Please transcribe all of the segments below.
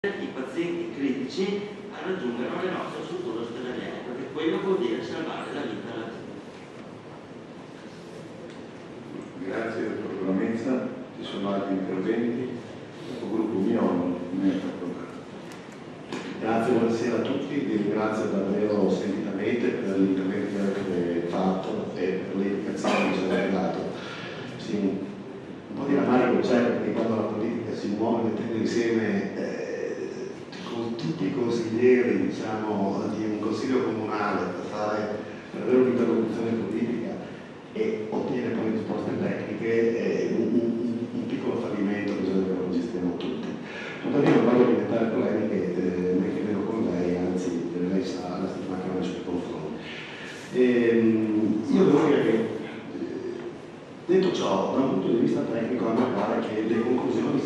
i pazienti critici a raggiungere le nostre strutture ospedaliere, perché quello vuol dire salvare la vita alla gente. Grazie dottor Lamezza, ci sono altri interventi, il gruppo mio non è fatto. Grazie, buonasera a tutti, vi ringrazio davvero sentitamente per l'intervento che avete fatto e per le indicazioni che ci avete dato. Sì, un po' di rammarico c'è perché quando la politica si muove mettendo insieme con tutti i consiglieri, diciamo, di un consiglio comunale per avere un'interlocuzione politica e ottiene poi risposte tecniche, è un piccolo fallimento, bisogna che lo registriamo tutti. Tuttavia non voglio diventare polemiche, né che meno con lei, anzi lei sa la stima che ho nei suoi confronti. Io devo dire che detto ciò, da un punto di vista tecnico a me pare che le conclusioni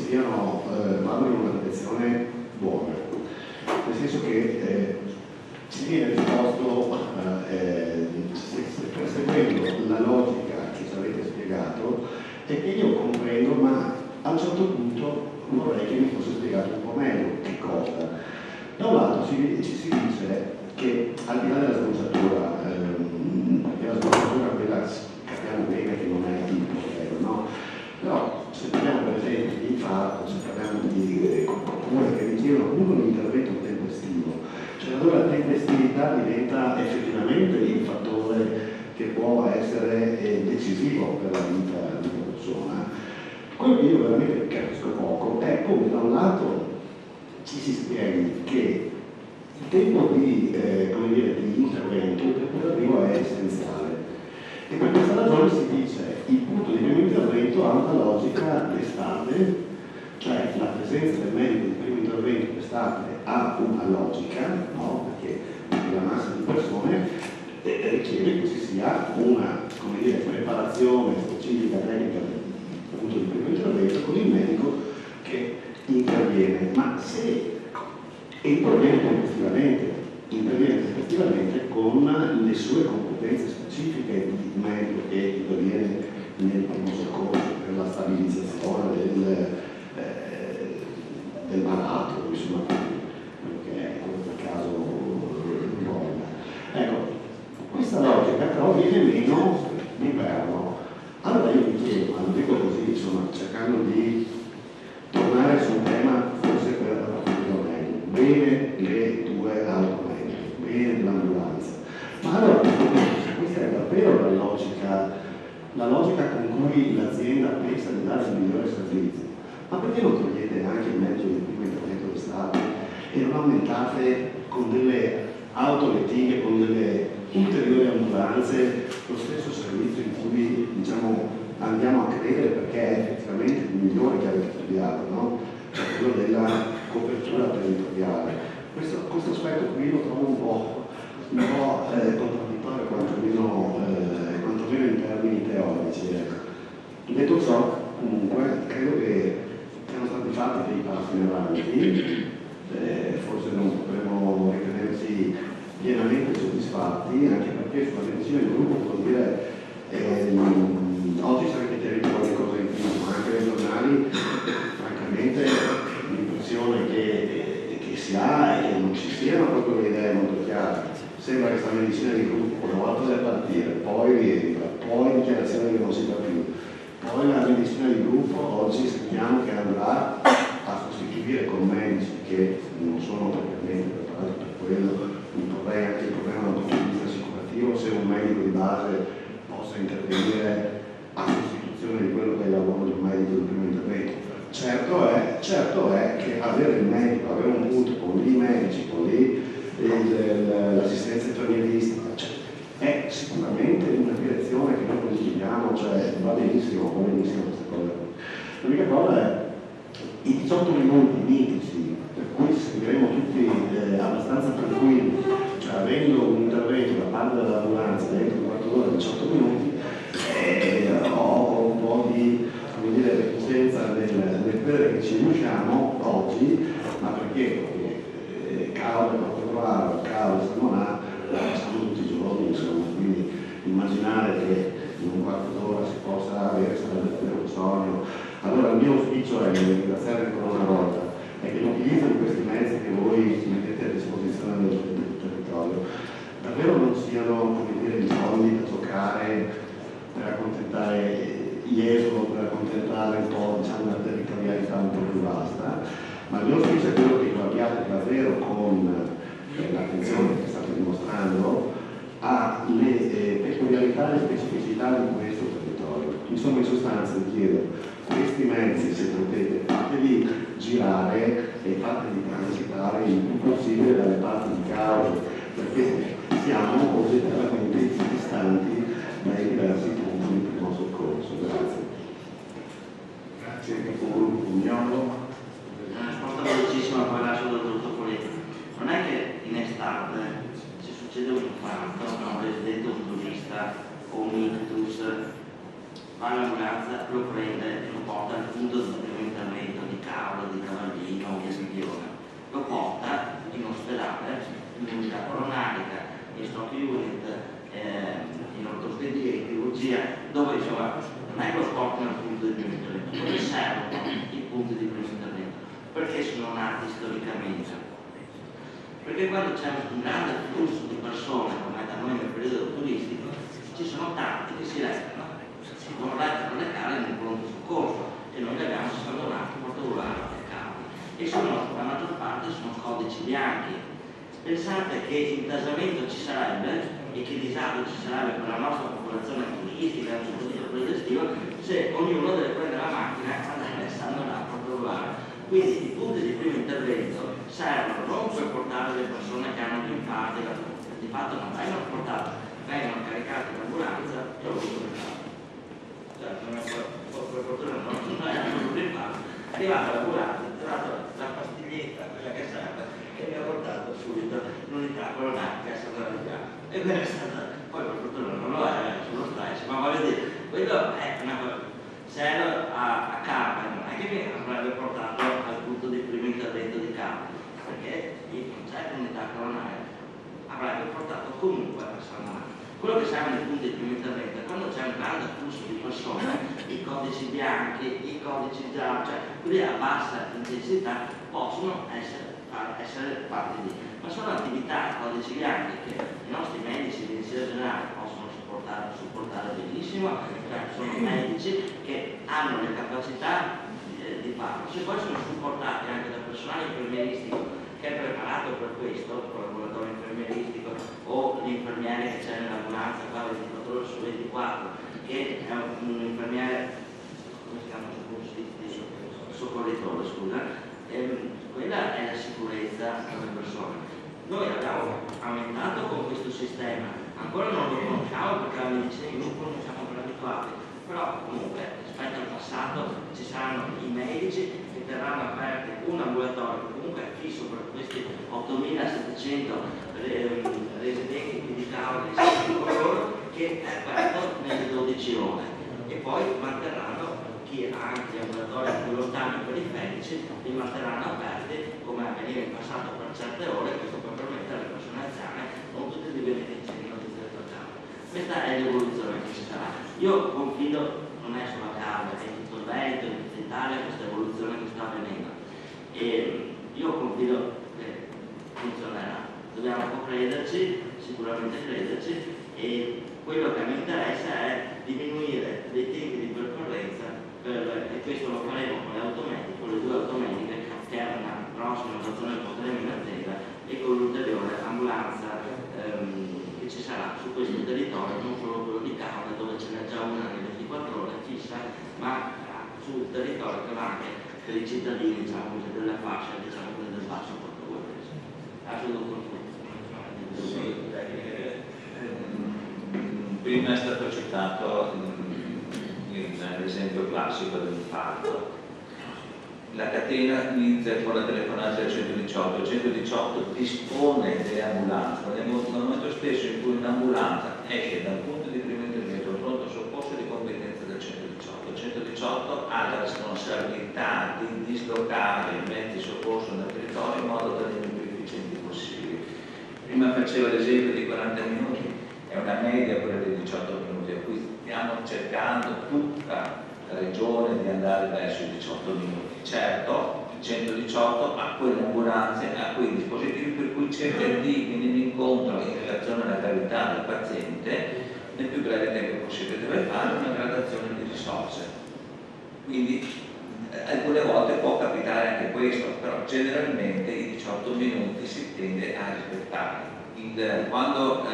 vadano in una direzione buona, nel senso che si viene risposto perseguendo la logica che ci avete spiegato e che io comprendo, ma a un certo punto vorrei che mi fosse spiegato un po' meglio che cosa. Da un lato ci si dice che al di là della sbucciatura, perché la sbucciatura quella capiamo bene che non è il problema, no? Però se parliamo per esempio di infarto, se parliamo di cure che richiedono comunque un intervento tempestivo, cioè allora la tempestività diventa effettivamente il fattore che può essere decisivo per la vita di una persona. Quello che io veramente capisco poco è come da un lato ci si spieghi che il tempo di intervento, il tempo di arrivo è essenziale. E per questa ragione si dice che il punto di primo intervento ha una logica d'estate, cioè la presenza del medico di primo intervento d'estate ha una logica, no? Perché la massa di persone richiede che ci sia una preparazione specifica tecnica del punto di primo intervento con il medico che interviene. Ma se interviene tempestivamente con le sue competenze specifiche di medico che interviene nel primo soccorso, per la stabilizzazione del malato, insomma, quello che è, quello che a caso voglia. Ecco, questa logica però viene meno d'inverno. Allora io mi chiedo, ma lo dico così, insomma, cercando di tornare su un tema forse per approfondire meglio, bene le due auto mediche, bene l'ambulanza. Ma allora questa è davvero la logica con cui l'azienda pensa di dare il migliore servizio. Ma perché non togliete anche il mezzo di primo intervento d'estate e non aumentate con delle autolettighe, con delle ulteriori ambulanze lo stesso servizio in cui andiamo a credere perché è effettivamente il migliore che avete studiato, no? Cioè quello della copertura territoriale. Questo aspetto qui lo trovo un po' contraddittorio, quantomeno in termini teorici. Detto ciò, comunque, credo che siano stati fatti dei passi in avanti, forse non potremo ritenersi pienamente soddisfatti, anche perché sulla medicina di gruppo vuol dire oggi sarete chiariti qualche cosa in più, ma anche nei giornali francamente l'impressione che si ha è che non ci siano proprio le idee molto chiare. Sembra che questa medicina di gruppo una volta deve partire, poi rientra, poi dichiarazione che non si fa più, poi la medicina di gruppo oggi sentiamo che andrà a sostituire con medici che non sono propriamente preparati per quello. Mi porrei anche il problema dal punto di vista assicurativo se un medico di base possa intervenire a sostituzione di quello che è il lavoro di un medico di primo intervento. Certo è che avere il medico, avere un punto con i medici, con l'assistenza infermieristica, cioè, è sicuramente una direzione che noi consigliamo, cioè va benissimo queste cose. L'unica cosa è i 18 minuti mitici, per cui seguiremo tutti abbastanza tranquilli, cioè avendo un intervento da parte dell'ambulanza dentro un quarto d'ora, 18 minuti, ho un po' di reticenza nel credere che ci riusciamo oggi, ma perché cavolo per trovare, cavolo se non ha, la facciamo tutti i giorni, insomma, quindi immaginare che in un quarto d'ora si possa avere sarebbe davvero un sogno. Allora il mio auspicio è ringraziare ancora una volta, è che l'utilizzo di questi ma il mio auspicio è quello che guardiate davvero con l'attenzione che state dimostrando alle peculiarità e specificità di questo territorio. Insomma, in sostanza vi chiedo, questi mezzi, se potete, fateli girare e fateli transitare il più possibile dalle parti di causa, perché siamo oggettivamente distanti dai diversi punti di primo soccorso. Grazie. Grazie, capogruppo Mignolo. Una risposta velocissima, poi lascio dal dottor Foletti. Non è che in estate se succede un infarto, un residente, un turista o un ictus, va all'ambulanza, lo prende, lo porta al punto di primo intervento di Cavolo, di Cavallino o di Schipione, lo porta in ospedale, in unità coronarica, in stroke unit, in ortopedia, in chirurgia, dove insomma non è che lo portano al punto di primo intervento, dove servono i punti di primo intervento, perché sono nati storicamente. Perché quando c'è un grande flusso di persone, come da noi nel periodo turistico, ci sono tanti che si recano, si devono leggere le case nel pronto soccorso e noi li abbiamo salvati portavolare a cavo. E la maggior parte sono codici bianchi. Pensate che intasamento ci sarebbe e che disagio ci sarebbe per la nostra popolazione turistica, soprattutto per l'estivo, se ognuno deve prendere la macchina e andare a San Donato a portavolare. Quindi i punti di primo intervento servono non per portare le persone che hanno gli infarti, di fatto non vengono portate, vengono caricate in ambulanza e lo portano. Cioè, per fortuna non è l'infarto, è arrivata l'ambulanza, ha tirato la pastiglietta, quella che serve, e mi ha portato subito l'unità coronaria a San Donato. E quella è stata, poi per fortuna non lo è, sullo stress, ma voglio dire, quello è una cosa. Se ero a Carmen, non è che mi avrebbe portato al punto di primo intervento di Carmen, perché non c'è unità coronaria, avrebbe portato comunque a San Donato. Quello che serve nei punti di primo intervento è quando c'è un grande flusso di persone, i codici bianchi, i codici gialli, cioè quelli a bassa intensità possono essere fatti lì, ma sono attività, codici bianchi che i nostri medici di medicina generale possono supportare benissimo, cioè sono medici che hanno le capacità di farlo. Se poi sono supportati anche da personale infermieristico che è preparato per questo, il collaboratore infermieristico o l'infermiere che c'è nell'ambulanza qua 24 ore su 24, che è un infermiere, come si chiama, soccorritore, scusa, quella è la sicurezza delle persone. Noi abbiamo aumentato con questo sistema, ancora non lo conosciamo perché la medicina in gruppo non siamo ancora abituati, però comunque rispetto al passato ci saranno i medici che terranno aperti un ambulatorio che comunque è fisso per questi 8.700 residenti di Cavolo e loro, che è aperto nelle 12 ore, e poi manterranno chi ha anche gli ambulatori più lontani e periferici, li manterranno aperti come avveniva in passato per certe ore, questo per permettere alle persone anziane non tutti di beneficiare di questo campo. Questa è l'evoluzione che ci sarà. Io confido, non è solo a Cavolo, è in tutto il Veneto, in tutta Italia questa evoluzione che sta avvenendo. E io confido che funzionerà. Dobbiamo crederci, sicuramente crederci, e quello che mi interessa è diminuire dei tempi di percorrenza e questo lo faremo con le automediche, con le 2 automediche che è una prossima operazione che porteremo in azienda, e con l'ulteriore ambulanza che ci sarà su questo territorio, non solo quello di Cavolo dove ce n'è già una nelle 24 ore fissa, ma sul territorio che va anche per i cittadini, diciamo così, della fascia, diciamo così, del basso portoghese. Prima è stato citato l'esempio classico dell'infarto. La catena inizia con la telefonata del 118, il 118 dispone delle ambulanze, nel momento stesso in cui un'ambulanza esce dal punto di primo intervento al pronto soccorso di competenza del 118. Il 118 ha la responsabilità di dislocare i mezzi soccorso nel territorio in modo da rendere più efficienti possibili. Prima faceva l'esempio di 40 minuti, è una media quella di 18 minuti, a cui stiamo cercando tutta la regione di andare verso i 18 minuti. Certo, il 118 ha quelle ambulanze, ha quei dispositivi per cui cerca di venire incontro in relazione alla gravità del paziente nel più breve tempo possibile. Deve fare una gradazione di risorse. Quindi alcune volte può capitare anche questo, però generalmente i 18 minuti si tende a rispettare. Quando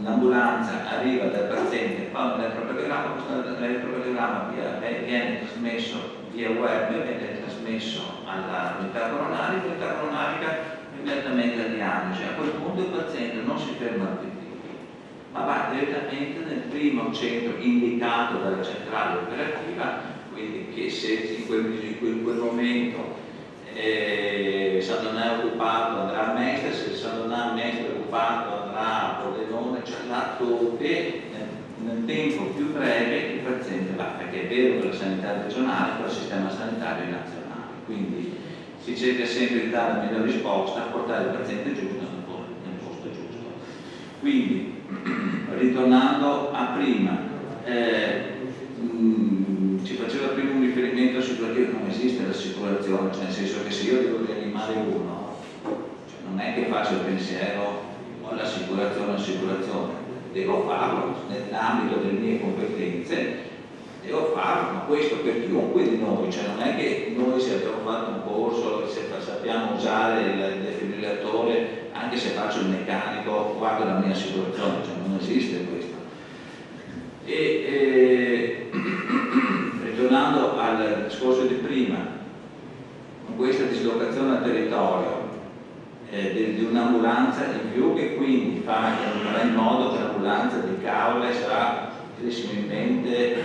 l'ambulanza arriva dal paziente, fa un elettrocardiogramma, questo elettrocardiogramma viene trasmesso via web, viene trasmesso all'unità coronaria, l'unità coronaria immediatamente la diagnosi. A quel punto il paziente non si ferma più, ma va direttamente nel primo centro indicato dalla centrale operativa, quindi che se in quel momento San Donà è occupato andrà a Mestre, se San Donà è occupato andrà a Pordenone, cioè là dove nel tempo più breve il paziente va, perché è vero che la sanità regionale è il sistema sanitario nazionale, quindi si cerca sempre di dare la migliore risposta, portare il paziente giusto nel posto giusto. Quindi, ritornando a prima, ci faceva prima un riferimento assicurativo, non esiste l'assicurazione, cioè nel senso che se io devo rianimare uno, cioè non è che faccio il pensiero o l'assicurazione, devo farlo nell'ambito delle mie competenze, devo farlo, ma questo per chiunque di noi, cioè non è che noi se abbiamo fatto un corso, se sappiamo usare il defibrillatore, anche se faccio il meccanico, guardo la mia assicurazione, cioè non esiste questo. Ritornando al discorso di prima, con questa dislocazione al territorio di un'ambulanza in più, che quindi farà in modo che l'ambulanza di Caule sarà verosimilmente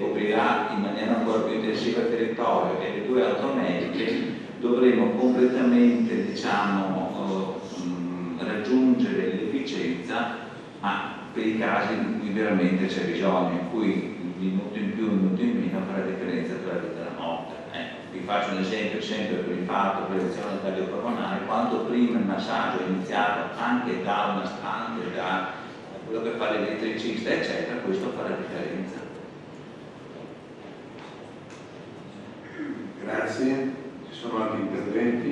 coprirà in maniera ancora più intensiva il territorio, e le 2 automediche dovremo completamente, diciamo, raggiungere l'efficienza, ma per i casi in cui veramente c'è bisogno, in cui un minuto in più, un minuto in meno fa la differenza tra la vita e la morte. Vi faccio un esempio sempre per il fatto prevenzione cardiopolmonare: quanto prima il massaggio è iniziato anche da una stante, da quello che fa l'elettricista, eccetera, questo fa la differenza. Grazie. Ci sono altri interventi?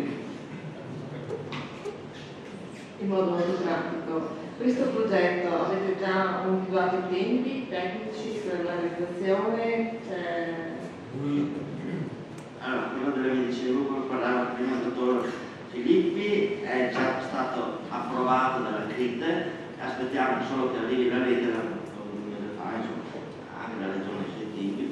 In modo molto pratico. Questo progetto avete già individuato i tempi tecnici per la realizzazione? Allora, quello della medicina di gruppo, parlava prima il dottor Filippi, è già stato approvato dalla CRIT, aspettiamo solo che arrivi la lettera, anche la regione sui tempi,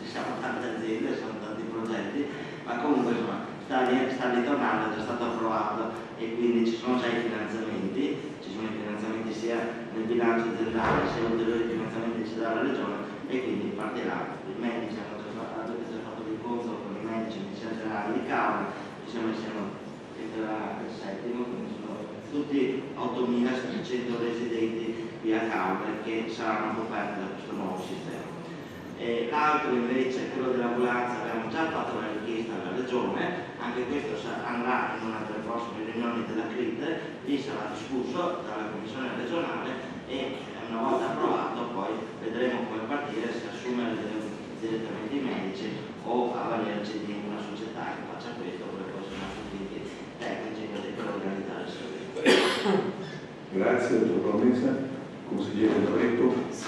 ci siamo tante aziende, sono tanti progetti, ma comunque insomma sta ritornando, è già stato approvato e quindi ci sono già i finanziamenti, sia nel bilancio aziendale sia ulteriori finanziamenti che ci dà la regione, e quindi partirà. I medici avete già fatto l'incontro con i medici generali di Caule, ci siamo insieme il 7, quindi sono tutti 8.700 residenti qui a Caule che saranno coperti da questo nuovo sistema. L'altro invece, quello dell'ambulanza, abbiamo già fatto la richiesta alla regione, anche questo andrà in una delle prossime riunioni della CRIT, lì sarà discusso dalla commissione regionale e una volta approvato poi vedremo come partire, se assumere direttamente i medici o avvalerci di una società che faccia questo, perché poi sono tutti tecnici per organizzare il servizio. Grazie, dottor Promessa. Consigliere Loretto.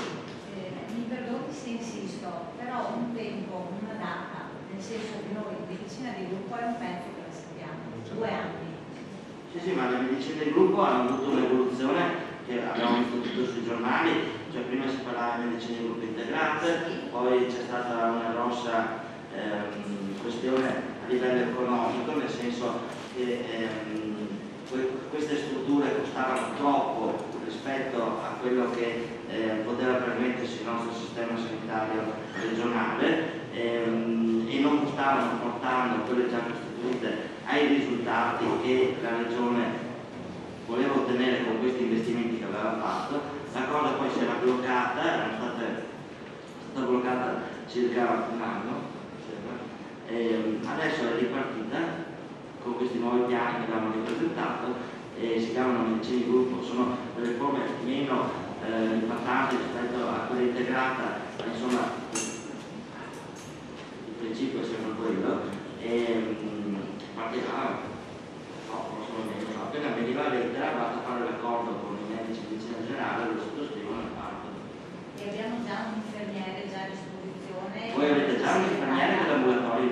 Mi perdoni se insisto, però un tempo, una data, nel senso che noi in medicina di gruppo è un pezzo che la sappiamo, 2 anni. Sì, ma le medicine di gruppo hanno avuto un'evoluzione che abbiamo visto tutto sui giornali, cioè prima si parlava di medicine di gruppo integrate, poi c'è stata una grossa questione a livello economico, nel senso che queste strutture costavano troppo rispetto a quello che poteva permettersi il nostro sistema sanitario regionale e non stavano portando quelle già costituite ai risultati che la regione voleva ottenere con questi investimenti che aveva fatto. La cosa poi si era bloccata, era stata bloccata circa un anno, adesso è ripartita con questi nuovi piani che abbiamo ripresentato, si chiamano medicine di gruppo, sono delle forme meno impattanti rispetto a quella integrata, insomma il principio è sempre quello, e partirà prossimamente. Appena veniva la lettera basta fare l'accordo con i medici di medicina generale, lo sottoscrivono e partono. E abbiamo già un infermiere già a disposizione. Voi avete già un infermiere dell'ambulatorio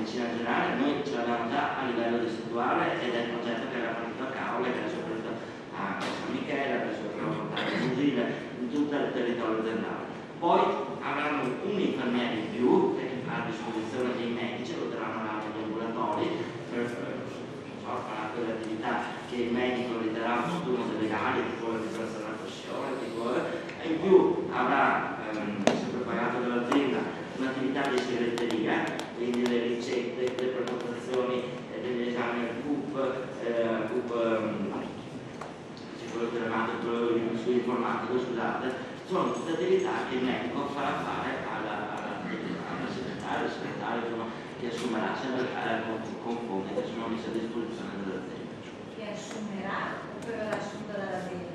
medicina generale noi ce l'abbiamo già a livello distrettuale ed è il progetto che era partito a Caole, che adesso è partito a San Michele, adesso è portato a Fusile, in tutto il territorio aziendale. Poi avranno un infermiere in più che ha a disposizione dei medici, lo terranno anche gli ambulatori per fare quelle attività che il medico riterrà un turno dei legali, tipo la presa della pressione, e in più avrà, sempre pagato dall'azienda, un'attività di segreteria, quindi le ricette, le prenotazioni degli esami al CUP, quello telematico, quello su informatico, scusate, sono tutte attività che il medico farà fare alla segretaria, insomma, che assumerà sempre con fondi che sono messi a disposizione dell'azienda. Che assumerà o verrà assunta dall'azienda?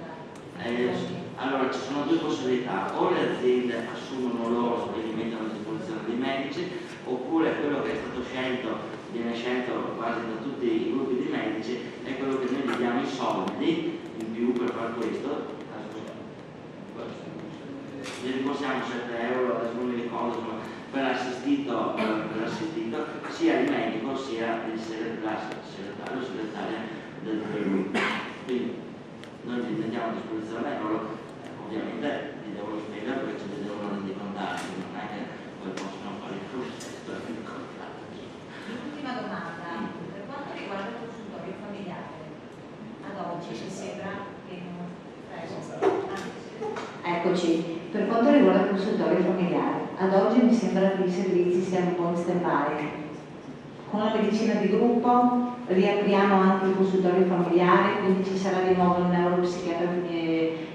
Allora ci sono due possibilità: o le aziende assumono loro e li mettono a disposizione dei medici, oppure quello che è stato scelto, viene scelto quasi da tutti i gruppi di medici, è quello che noi gli diamo i soldi in più per fare questo. Gli rimborsiamo 7 euro, adesso non mi ricordo, insomma, per l'assistito sia il medico sia il segretario o segretaria del gruppo. Quindi noi li mettiamo a disposizione loro, ovviamente li devono spiegare perché ce li devono rendicontare, non è che poi possono fare il processo. L'ultima domanda, per quanto riguarda il consultorio familiare, ad oggi mi sembra che non... Eccoci, per quanto riguarda il consultorio familiare, ad oggi mi sembra che i servizi siano un po' in stand-by. Con la medicina di gruppo riapriamo anche il consultorio familiare, quindi ci sarà di nuovo il neuropsichiatra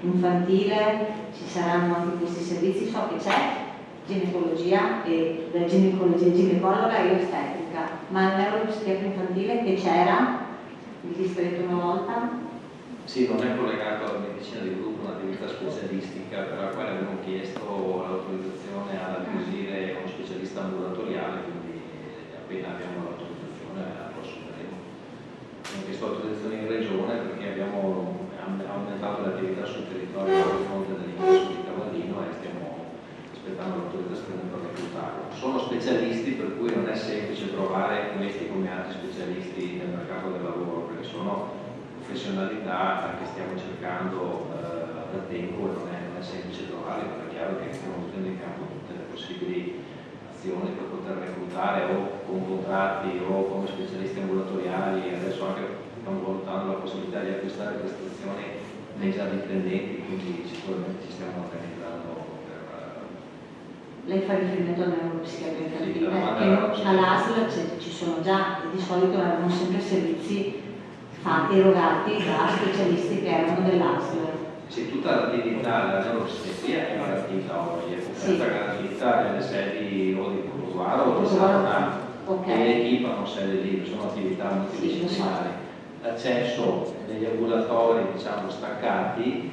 infantile, ci saranno anche questi servizi, so che c'è ginecologia e da ginecologa e ostetrica, ma il neuropsichiatra infantile che c'era, il distretto una volta? Sì, non è collegato alla medicina di gruppo, un'attività specialistica per la quale abbiamo chiesto l'autorizzazione ad acquisire uno specialista ambulatoriale, quindi appena abbiamo l'autorizzazione lo assumeremo. Abbiamo chiesto l'autorizzazione in regione perché abbiamo aumentato l'attività sul territorio a fronte dell'ingresso di Cavallino e stiamo aspettando l'autorizzazione per reclutarlo. Sono specialisti per cui non è semplice trovare questi come altri specialisti nel mercato del lavoro, perché sono professionalità che stiamo cercando da tempo e non è semplice trovarli, ma è chiaro che stiamo mettendo in campo tutte le possibili azioni per poter reclutare o con contratti o come specialisti ambulatoriali. Adesso anche stiamo valutando la possibilità di acquistare prestazioni nei già dipendenti, quindi sicuramente ci stiamo organizzando per... Lei fa riferimento al neuropsichiatra infantile, Sì, all'ASL ci sono già, di solito erano sempre servizi erogati da specialisti che erano dell'ASL. Sì, tutta l'attività della neuropsichiatria è garantita oggi, è coperta garantita nelle sedi o di Portuguaro o di Sarona, e le equip hanno sede lì, sono attività multidisciplinari. L'accesso negli ambulatori, diciamo, staccati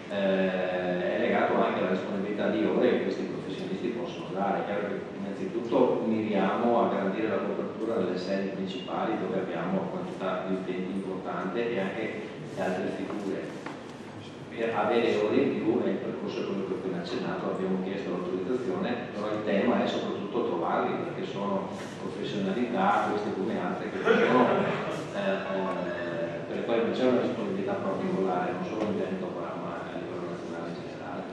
è legato anche alla disponibilità di ore che questi professionisti possono dare. È chiaro che innanzitutto miriamo a garantire la copertura nelle sedi principali dove abbiamo quantità di utenti importante e anche le altre figure. Per avere ore in più, e il percorso è quello che ho appena accennato, abbiamo chiesto l'autorizzazione, però il tema è soprattutto trovarli, perché sono professionalità, queste come altre, che sono, per le quali non c'è una disponibilità particolare, non solo in Veneto ma a livello nazionale in generale.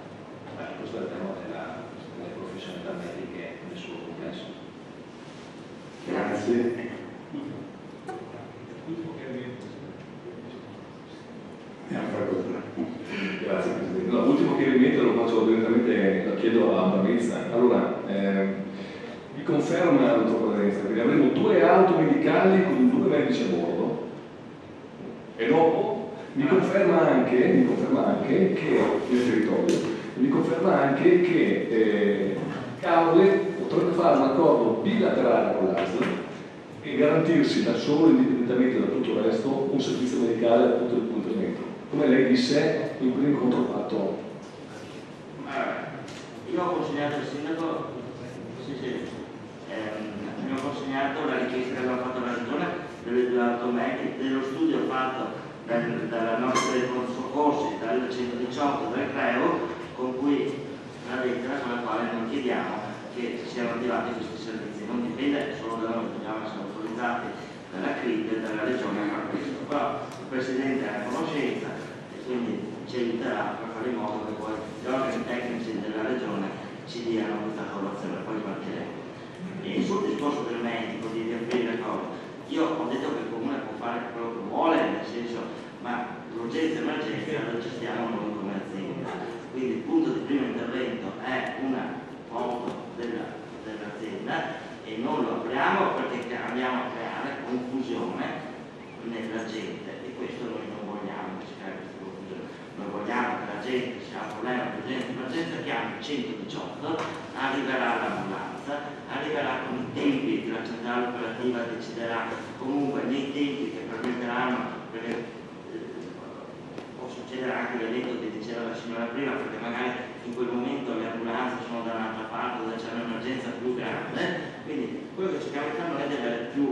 Questo è il tema delle professionalità mediche nel suo complesso. Grazie. Grazie Presidente. No, l'ultimo chiarimento lo faccio direttamente, lo chiedo a Bavizza. Allora, mi conferma la dottor Bavizza che avremo 2 auto medicali con 2 medici a bordo e dopo mi conferma anche che nel territorio, mi conferma anche che Caole potrebbe fare un accordo bilaterale con l'ASL e garantirsi da solo, indipendentemente da tutto il resto, un servizio medicale a tutto il puntamento. Come lei disse in quell'incontro fatto? Io ho consegnato al sindaco, mi ho consegnato la richiesta che aveva fatto la regione delle 2 automediche, dello studio fatto dalla nostra dei soccorsi, dal 118 del CREO, con cui la lettera con la quale noi chiediamo che siano attivati questi servizi. Non dipende solo da noi, dobbiamo aiuterà per fare in modo che poi gli organi tecnici della regione ci diano questa approvazione, poi partiremo. E sul discorso del medico, di riaprire le cose, io ho detto che il comune può fare quello che vuole, nel senso, ma l'urgenza e l'emergenza la gestiamo noi come azienda. Quindi il punto di primo intervento è una foto dell'azienda e non lo apriamo perché andiamo a creare confusione nella gente, e questo noi non vogliamo che si crei questa confusione. Noi vogliamo che la gente, se ha un problema di urgenza e emergenza, chiami 118, arriverà l'ambulanza, arriverà con i tempi che la centrale operativa deciderà, comunque nei tempi che permetteranno, perché può succedere anche l'evento che diceva la signora prima, perché magari in quel momento le ambulanze sono da un'altra parte dove c'è un'emergenza più grande, quindi quello che cerchiamo di fare noi è di avere più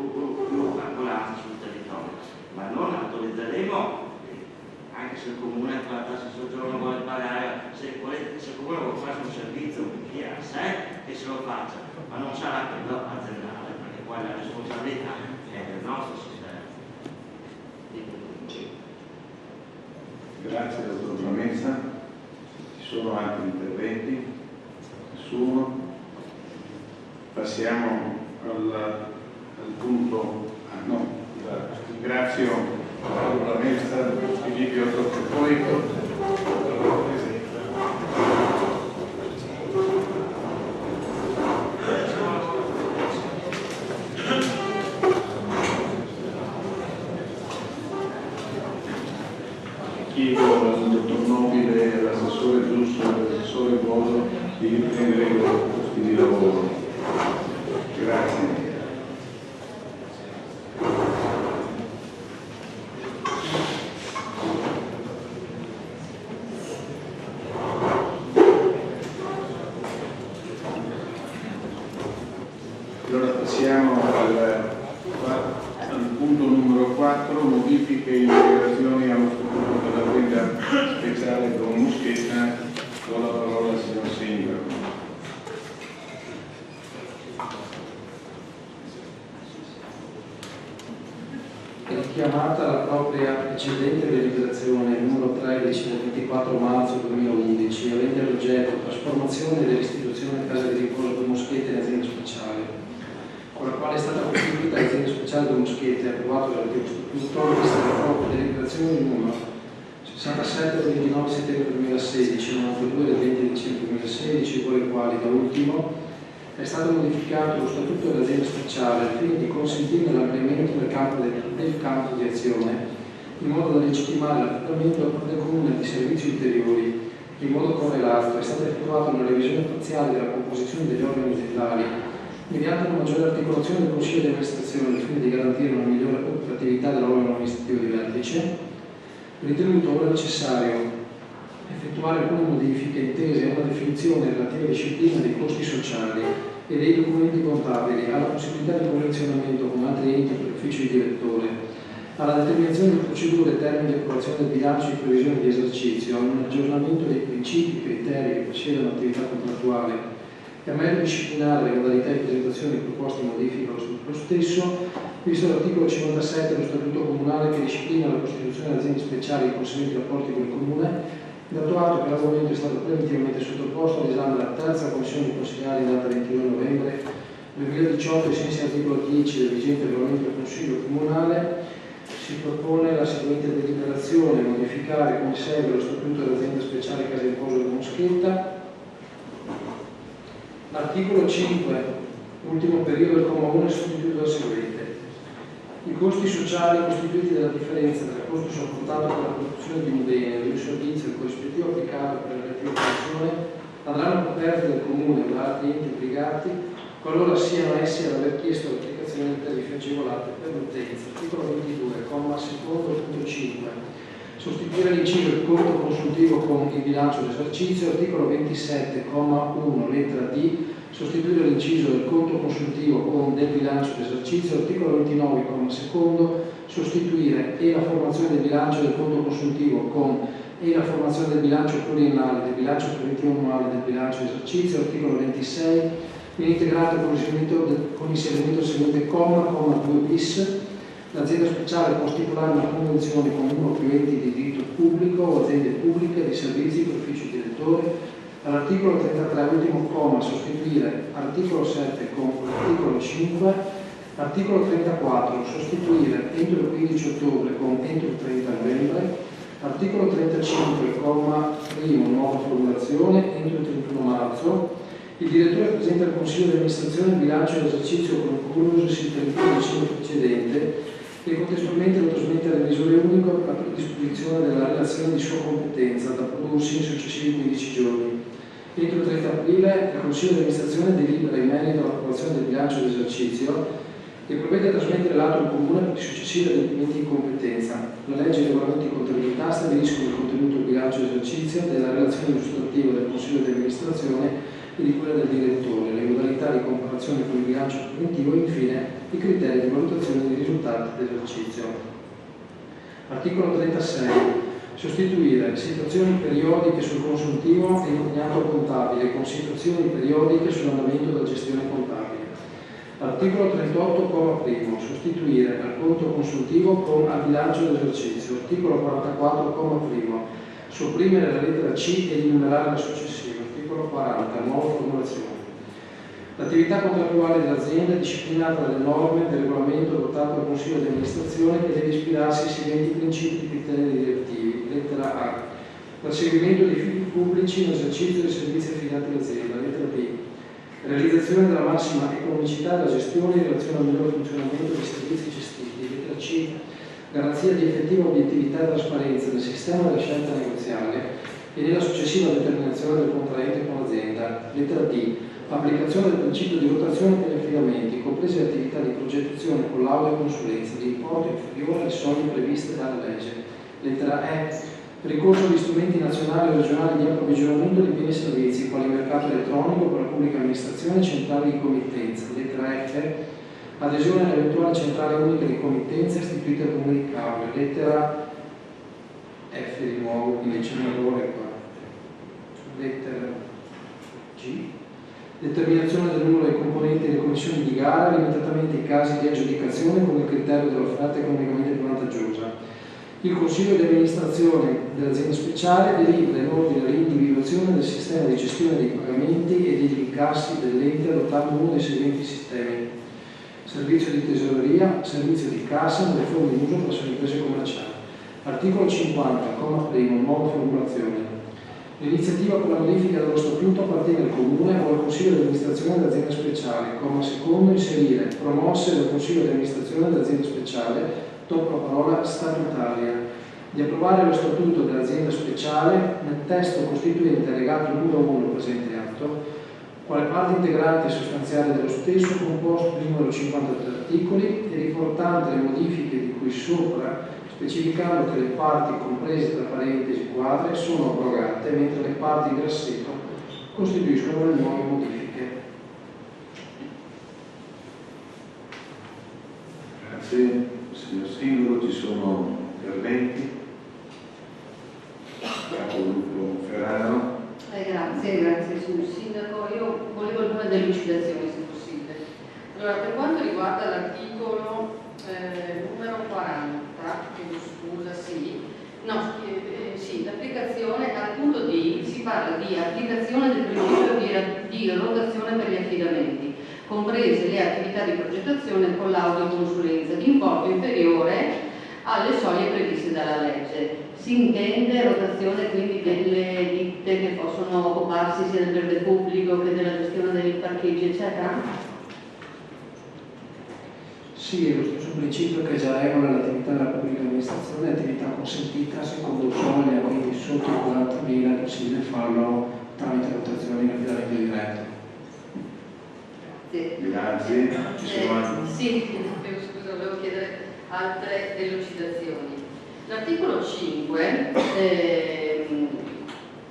ambulanze sul territorio, ma non autorizzeremo, anche se il comune con la tassa di soggiorno vuole pagare, se il comune vuole fare un servizio chi a sé, che se lo faccia, ma non sarà quello aziendale, perché poi la responsabilità è del nostro sistema. Grazie dottor Promessa. Ci sono altri interventi? Nessuno? Passiamo al punto. Ringrazio la Promessa Filippo Sottopoito. Chiedo al dottor Nobile, all'assessore Giusto e all'assessore Boso di riprendere i loro posti di lavoro. Grazie. Allora passiamo al punto numero 4, modifiche e integrazioni allo statuto dell'azienda speciale Don Moschetta. Do la parola al signor Sindaco. È richiamata la propria precedente deliberazione numero 13 del 24 marzo 2011, avente l'oggetto trasformazione dell'istituzione casa di riposo Don Moschetta in azienda speciale, con la quale è stata costituita l'azienda speciale Don Moschetta e approvato dal statuto, vista la propria deliberazione numero 67 del 29 settembre 2016, 92 del 20 dicembre 2016, con le quali da ultimo è stato modificato lo statuto dell'azienda speciale al fine di consentire l'ampliamento del campo di azione, in modo da legittimare l'affidamento del comune di servizi ulteriori. In modo correlato è stata effettuata una revisione parziale della composizione degli organi aziendali mediante una maggiore articolazione del Consiglio di amministrazione al fine di garantire una migliore operatività dell'organo amministrativo di vertice. Ritenuto ora necessario effettuare alcune modifiche intese a una definizione relativa disciplina dei costi sociali e dei documenti contabili, alla possibilità di collezionamento con altri enti per l'ufficio di direttore, alla determinazione di procedure e termini di approvazione del bilancio di previsione di esercizio, un aggiornamento dei principi e criteri che presiedono l'attività contrattuale, e a meglio disciplinare le modalità di presentazione di proposte di modifica allo stesso, visto l'articolo 57 dello Statuto Comunale che disciplina la costituzione di aziende speciali e i conseguenti rapporti con il Comune, dato atto che l'argomento è stato preventivamente sottoposto all'esame della terza commissione consiliare in data 22 novembre 2018 ai sensi dell'articolo 10 del vigente regolamento del Consiglio Comunale, si propone la seguente deliberazione: modificare come segue lo statuto dell'azienda speciale Casa di Riposo di Moschetta. L'articolo 5, ultimo periodo del comma 1, è sostituito dal seguente: i costi sociali costituiti dalla differenza tra costo sopportato per la produzione di un bene o di un servizio e il corrispettivo applicato per la relativa funzione andranno coperti dal comune o da altri enti obbligati qualora siano essi ad aver chiesto l'applicazione di tariffe agevolate per l'utenza. Articolo 22, comma secondo, punto 5. Sostituire l'inciso il conto consultivo con il bilancio d'esercizio. Articolo 27, comma 1, lettera D. Sostituire l'inciso del conto consultivo con del bilancio d'esercizio. Articolo 29, comma secondo. Sostituire e la formazione del bilancio del conto consultivo con e la formazione del bilancio pluriennale, del bilancio preventivo annuale, del bilancio d'esercizio. Articolo 26. Viene integrato con l'inserimento del seguente comma 2 bis. L'azienda speciale può stipulare una convenzione con uno o più enti di diritto pubblico o aziende pubbliche di servizi per ufficio direttore. All'articolo 33, ultimo comma, sostituire articolo 7 con articolo 5. Articolo 34, sostituire entro il 15 ottobre con entro il 30 novembre. Articolo 35, comma primo, nuova formulazione, entro il 31 marzo. Il direttore presenta al Consiglio di amministrazione il bilancio dell'esercizio conclusosi il 31 dicembre precedente e contestualmente lo trasmette al revisore unico per la predisposizione della relazione di sua competenza da prodursi in successivi 15 giorni. Entro il 30 aprile il Consiglio di amministrazione delibera in merito all'approvazione del bilancio d'esercizio e provvede a trasmettere l'atto al Comune per i successivi adempimenti di competenza. La legge e i regolamenti di contabilità stabiliscono il contenuto del bilancio d'esercizio, della relazione illustrativa del Consiglio di amministrazione e di quella del direttore, le modalità di comparazione con il bilancio preventivo e infine i criteri di valutazione dei risultati dell'esercizio. Articolo 36. Sostituire situazioni periodiche sul consuntivo e impegnato contabile con situazioni periodiche sull'andamento della gestione contabile. Articolo 38, comma primo. Sostituire al conto consuntivo con al bilancio d'esercizio. Articolo 44, comma primo. Sopprimere la lettera C e enumerare la successiva. Articolo 40, nuova formulazione. L'attività contrattuale dell'azienda è disciplinata dalle norme del regolamento adottato dal Consiglio di amministrazione che deve ispirarsi ai seguenti principi e criteri direttivi. Lettera A. Perseguimento dei fini pubblici nell'esercizio dei servizi affidati all'azienda. Lettera B. Realizzazione della massima economicità della gestione in relazione al migliore funzionamento dei servizi gestiti. Lettera C. Garanzia di effettiva obiettività e trasparenza del sistema della scelta negoziale e nella successiva determinazione del contraente con l'azienda. Lettera D. Applicazione del principio di rotazione per gli affidamenti, comprese le attività di progettazione, collaudo e consulenza, di importo inferiore alle soglie previste dalla legge. Lettera E. Ricorso agli strumenti nazionali e regionali di approvvigionamento di beni e servizi, quali mercato elettronico per la pubblica amministrazione e centrali di committenza. Lettera F. Adesione all'eventuale centrale unica di committenza istituita al Comune di Cavolo. Lettera F di nuovo, quindi c'è un errore qua. Lettera G. Determinazione del numero dei componenti delle commissioni di gara, limitatamente ai casi di aggiudicazione con il criterio dell'offerta economicamente più vantaggiosa. Il Consiglio di amministrazione dell'azienda speciale delibera in ordine all'individuazione del sistema di gestione dei pagamenti e degli incassi dell'ente adottando uno dei seguenti sistemi: servizio di tesoreria, servizio di cassa nelle forme di uso presso le imprese commerciali. Articolo 50, comma primo, nuova formulazione. L'iniziativa per la modifica dello statuto appartiene al Comune o al Consiglio di amministrazione dell'azienda speciale. Comma secondo, inserire promosse dal Consiglio di amministrazione dell'azienda speciale dopo la parola statutaria. Di approvare lo statuto dell'azienda speciale nel testo costituente allegato numero 1 presente atto, quale parte integrante e sostanziale dello stesso, composto di numero 53 articoli e riportante le modifiche di cui sopra, specificando che le parti comprese tra parentesi quadre sono abrogate, mentre le parti in grassetto costituiscono le nuove modifiche. Grazie, signor Singolo. Ci sono interventi? Capogruppo Ferraro. Grazie signor Sindaco. Io volevo alcune delucidazioni se possibile. Allora, per quanto riguarda l'articolo numero 40, chiedo scusa, l'applicazione al punto D si parla di applicazione del principio di rotazione per gli affidamenti, comprese le attività di progettazione, collaudo e consulenza, di importo inferiore alle soglie previste dalla legge. Si intende rotazione quindi delle ditte che possono occuparsi sia del verde pubblico che della gestione dei parcheggi, eccetera? Sì, è lo stesso principio che già regola l'attività della pubblica amministrazione, attività consentita secondo soglia, quindi sotto i 40.000 è possibile farlo tramite rotazione in affidamento diretto. Grazie. Ci sono altri? Sì, scusa, volevo chiedere altre delucidazioni. L'articolo 5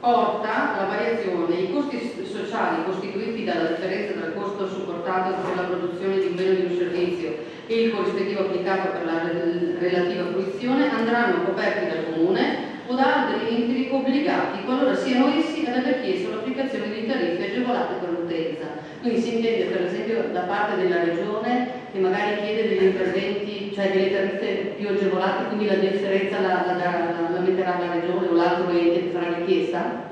porta alla variazione i costi sociali costituiti dalla differenza tra il costo supportato per la produzione di un bene o di un servizio e il corrispettivo applicato per la relativa fruizione andranno coperti dal Comune o da altri enti obbligati qualora siano essi ad aver chiesto l'applicazione di tariffe agevolate per l'utenza. Quindi si intende per esempio da parte della Regione che magari chiede degli interventi cioè delle tariffe più agevolate, quindi la differenza la metterà la regione o l'altro ente che farà richiesta?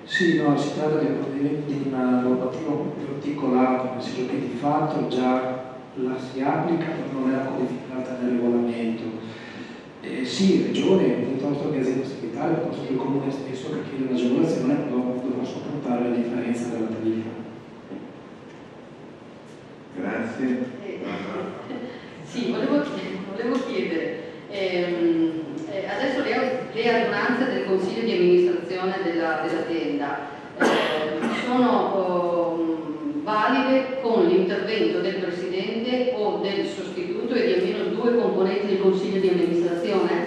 Sì, no, si tratta di un provvedimento di una normativa un po' più articolata, nel senso che di fatto già la si applica, ma non è codificata nel regolamento. Sì, regione, piuttosto che azienda sanitaria, piuttosto che il comune stesso che chiede un'agevolazione, però dovrà sopportare la differenza della tariffa. Grazie. Sì, volevo chiedere, adesso le adunanze del consiglio di amministrazione dell'azienda sono valide con l'intervento del presidente o del sostituto e di almeno 2 componenti del consiglio di amministrazione,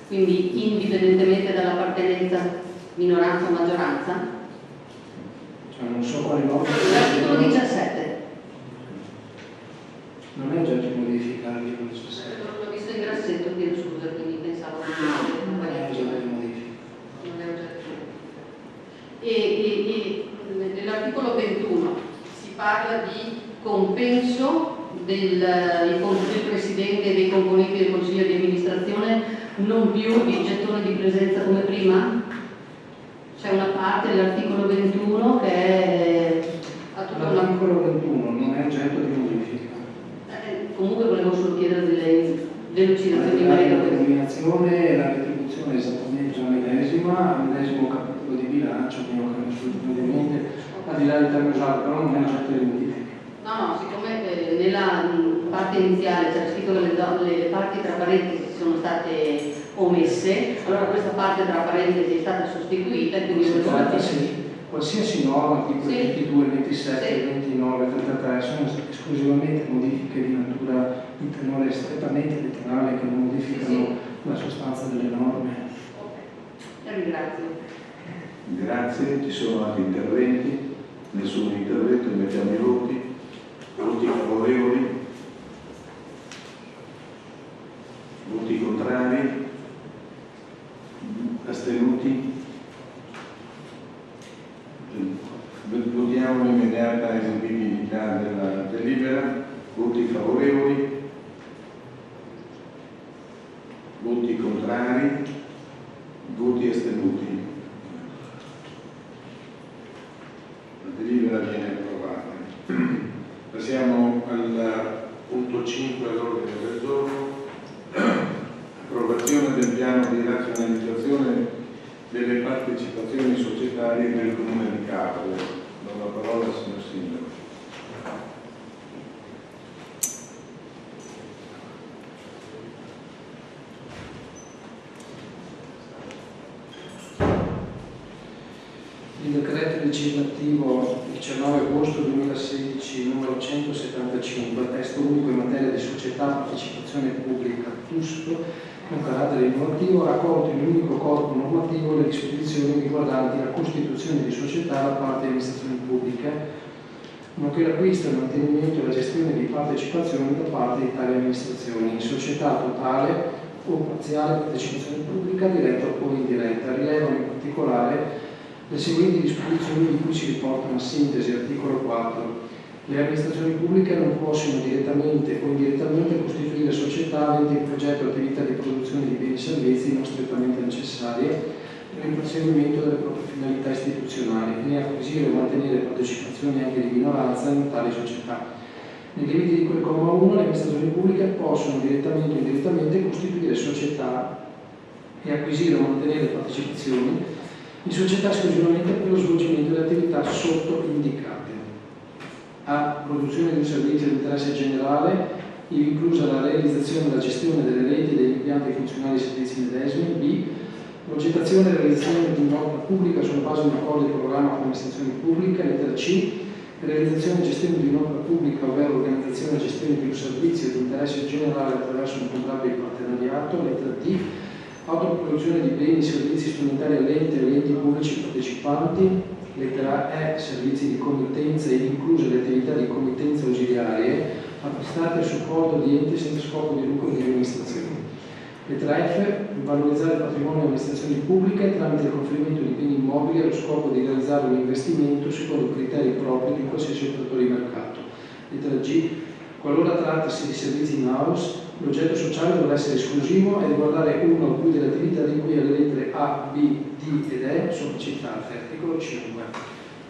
quindi indipendentemente dall'appartenenza minoranza o maggioranza? Cioè, non so quale norma. L'articolo 17. Non è oggetto di modifica l'articolo 17. L'ho visto in grassetto, chiedo scusa, quindi pensavo Non è oggetto di modifica. non è oggetto. E nell'articolo 21 si parla di compenso del presidente e dei componenti del consiglio di amministrazione, non più di gettone di presenza come prima? C'è una parte dell'articolo 21 che è a tutta una... L'articolo 21 non è oggetto di modifica. Comunque volevo solo chiedere delle delucidazioni in merito a La questo. denominazione e la retribuzione è esattamente già medesima, al medesimo capitolo di bilancio, quindi non cambia assolutamente, al di là del termine usato, però non è oggetto di modifica. No, siccome nella parte iniziale c'era scritto che le parti tra parentesi sono state omesse, allora questa parte tra parentesi è stata sostituita e quindi Si tratta, sì, qualsiasi norma, tipo Sì. 22, 27, Sì. 29, 33, sono esclusivamente modifiche di natura di tenore strettamente letterale che non modificano la sostanza delle norme. La ringrazio. Grazie, ci sono altri interventi? Nessun intervento, mettiamo i voti. Voti favorevoli? Voti contrari? Astenuti? Votiamo l'immediata eseguibilità della delibera. Voti favorevoli? Voti contrari? Voti astenuti? La delibera viene approvata. Passiamo al punto 5 all'ordine del giorno. Approvazione del piano di razionalizzazione delle partecipazioni societarie del Comune di Capua. Do la parola al signor Sindaco. Il decreto legislativo 19 agosto 2016 numero 175, testo unico in materia di società a partecipazione pubblica TUSP con carattere innovativo, ha accolto in un unico corpo normativo le disposizioni riguardanti la costituzione di società da parte delle amministrazioni pubbliche, nonché l'acquisto, il mantenimento e la gestione di partecipazioni da parte di tali amministrazioni in società totale o parziale partecipazione pubblica, diretta o indiretta. Rilevano in particolare le seguenti disposizioni di cui si riporta una sintesi, articolo 4. Le amministrazioni pubbliche non possono direttamente o indirettamente costituire società aventi in progetto attività di produzione di beni e servizi non strettamente necessarie per il perseguimento delle proprie finalità istituzionali, né acquisire o mantenere partecipazioni anche di minoranza in tali società. Nei limiti di quel comma 1, le amministrazioni pubbliche possono direttamente o indirettamente costituire società e acquisire o mantenere partecipazioni in società esclusivamente per lo svolgimento delle attività sotto indicate. A. Produzione di un servizio di interesse generale, ivi inclusa la realizzazione e la gestione delle reti e degli impianti funzionali e servizi medesimi. B. Progettazione e realizzazione di un'opera pubblica sulla base di un accordo di programma con l'amministrazione pubblica. Lettera C. Realizzazione e gestione di un'opera pubblica, ovvero organizzazione e gestione di un servizio di interesse generale attraverso un contratto di partenariato. Lettera D. Autoproduzione di beni e servizi strumentali all'ente e agli enti pubblici partecipanti. Lettera E. Servizi di committenza e incluse le attività di committenza ausiliarie prestate a supporto di enti senza scopo di lucro di amministrazioni. Lettera F. Valorizzare il patrimonio delle amministrazioni pubbliche tramite il conferimento di beni immobili allo scopo di realizzare un investimento secondo criteri propri di qualsiasi operatore di mercato. Lettera G. Qualora trattasi di servizi in-house, l'oggetto sociale dovrà essere esclusivo e riguardare una o più delle attività di cui alle lettere A, B, D ed E sono citate. Articolo 5.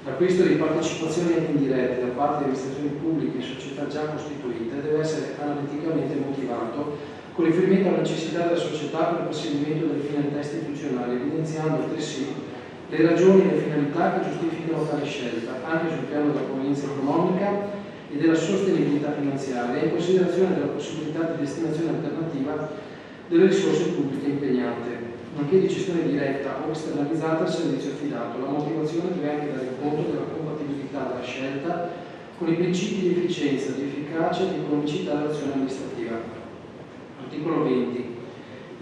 L'acquisto di partecipazioni indirette da parte di amministrazioni pubbliche e società già costituite deve essere analiticamente motivato con riferimento alla necessità della società per il perseguimento delle finalità istituzionali, evidenziando altresì le ragioni e le finalità che giustificano tale scelta, anche sul piano della convenienza economica e della sostenibilità finanziaria, in considerazione della possibilità di destinazione alternativa delle risorse pubbliche impegnate, nonché di gestione diretta o esternalizzata del servizio affidato. La motivazione deve anche dare conto della compatibilità della scelta con i principi di efficienza, di efficacia e di economicità dell'azione amministrativa. Articolo 20.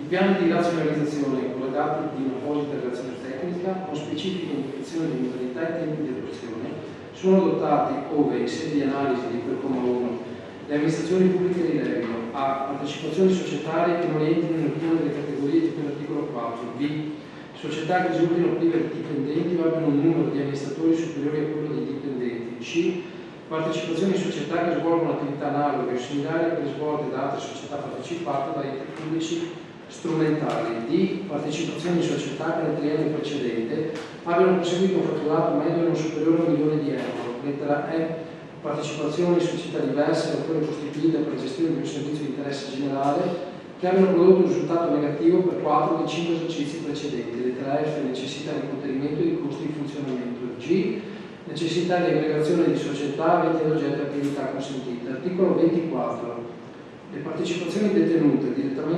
I piani di razionalizzazione collegati di un'apposita relazione tecnica con specifiche indicazioni di modalità e tempi di attuazione sono adottati ove, in sede di analisi di quel comma 1, le amministrazioni pubbliche rilevino a. Partecipazioni societarie che non rientrino in alcuna delle categorie di quell'articolo 4, b. Società che risultino prive di dipendenti o abbiano un numero di amministratori superiore a quello dei dipendenti, c. Partecipazioni in società che svolgono attività analoghe o similari a quelle svolte da altre società partecipate da enti pubblici strumentali, d. Partecipazioni in società che nel triennio precedente abbiano conseguito un fatturato medio non superiore a €1 milione. Lettera E. Partecipazioni in società diverse da quelle costituite per la gestione di un servizio di interesse generale che abbiano prodotto un risultato negativo per 4 dei 5 esercizi precedenti. Lettera F. Necessità di contenimento dei costi di funzionamento. G. Necessità di aggregazione di società aventi ad oggetto attività consentite. Articolo 24. Le partecipazioni detenute direttamente